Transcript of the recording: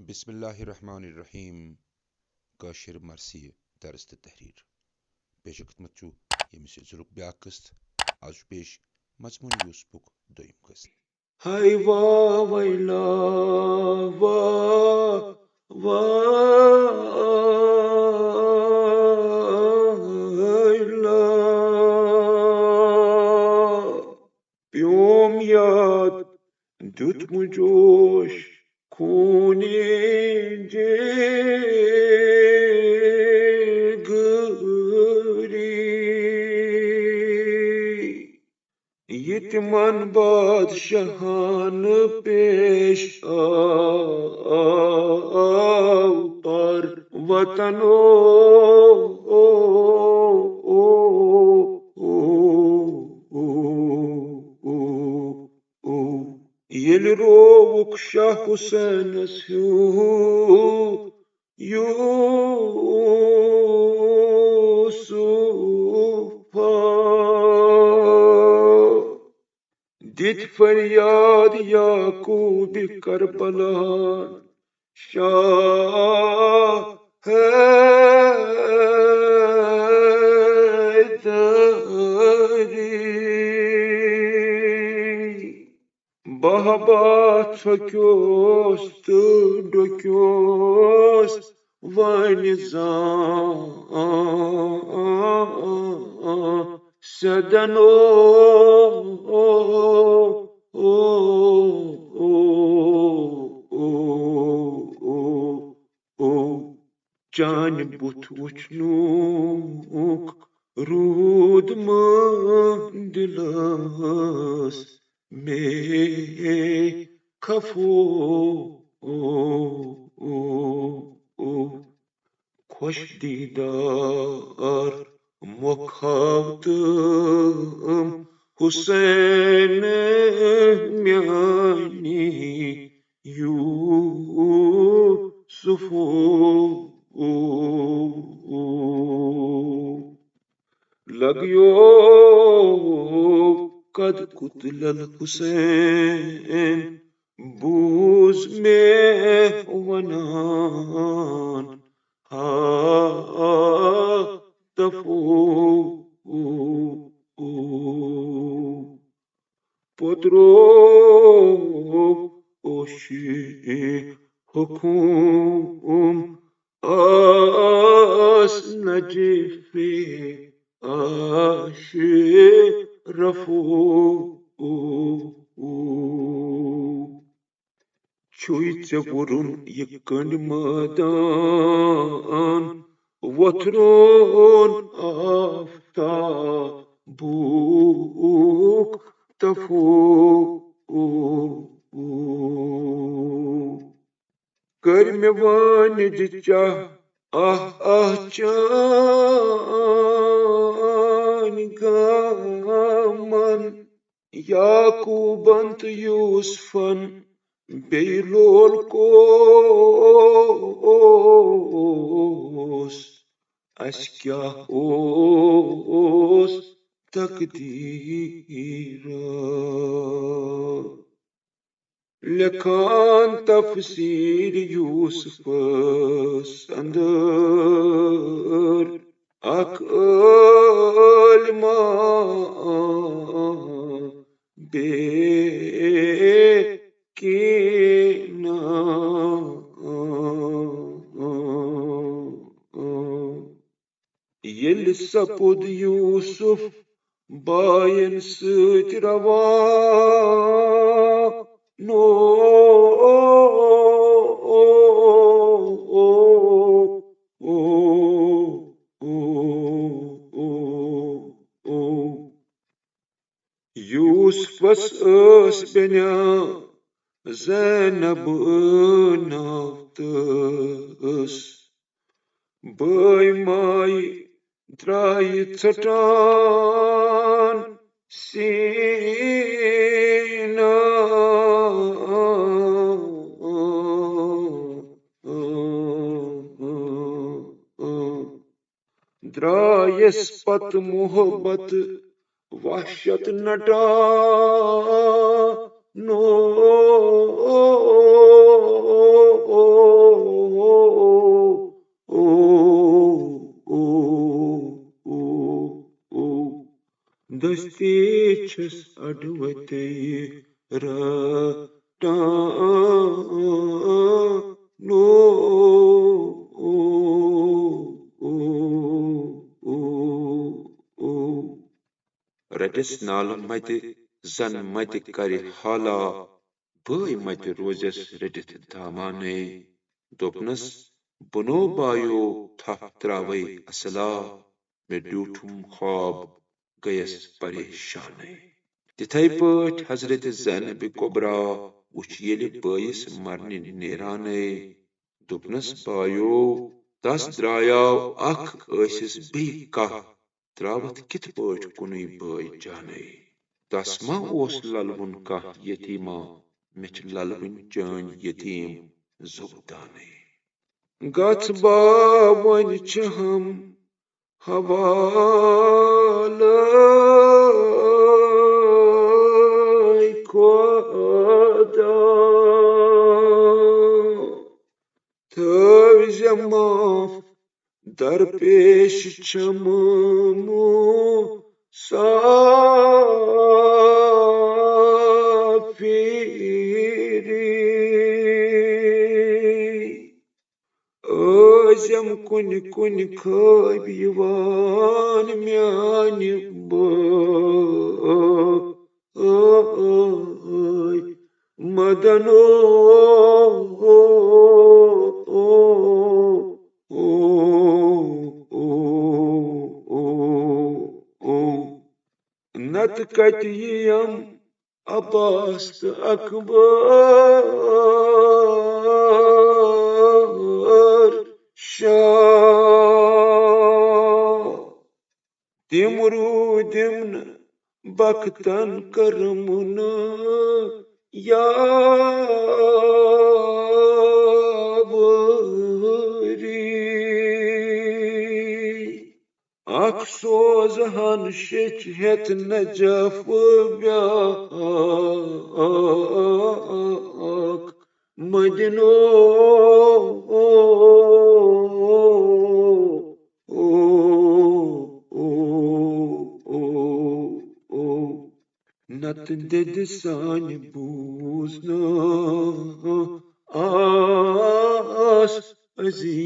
बिस्मिल्लाहिर्रहमानिर्रहीम काशिर मरसी दरस तहरीर पेश खदमत छु यमिस जुरुक ब्याक कस्त आज पेश मजमून यूसुफुक दोयम कस्त हाय वाह वैला वाह वैला प्योम याद दुत मुजोश खूने जिगरी यतिमन बादशाहान पेश पर वतनो येल रोवुक शाह हुसैनस यूसुफा दित फरियाद याकूब करबलान शाह हैदरी बहबा छक्योस तो डोक्योस वनिजान सदनो चान बुथ वुचनुक रूद दिलस में खफो खुश दीदार मुखावतम हुसैन म्यानी यूसुफो लगियो कद कुतलल हुसैन बूज में वनान हा तफो पुत्रो ओशी हुकुम आस नजीफे आशे रफो छुई वरुन ये कंड मैदान वथरोन आफ्ताबुक तफो कर में वानिज चाह आह चान गामन याकूबंत यूसफन बेलोल कोस अस क्या ओस तकदीर लखान तफसीर यूसुफ अंदर अकलमा बे केना येल सपुद यूसुफ बायन सत रवा नो यूसुफस बेन्या ज़ैनब नावतस बाय माय द्राय छटान सीना द्रायस पत मोहब्बत वहशत नटा नो दस्ती छस अडवते रटानो रटिस नाल मत जन मत कर हाला बय मत रोजस रटित दामाने दोपनस बनो बायो थप त्रावे असला मे ड्यूठुम ख्वाब गयस परेशान तिथै पठ हजरत ज़ैनब कुबरा वुच येलि बयस मरने नेराने दोपनस बायो तस द्रायाव अख ऐसिस बी कह त्रावत कित पठ कुनुई बय जाने तस मा ओस ललवुन कह यतीमा मिछ ललवुन चान यतीम जुबदाने गथ बावन हम हवाला खुदा माफ दरपेश छममो साफिरी Özem kun kayb yıvan myani boy madano nat katiyam abast akbar Şah Timrudimn baktan karmuna yavri Aksozahan şekhet necaf byak Madino Nat dedi sani buzna as aziz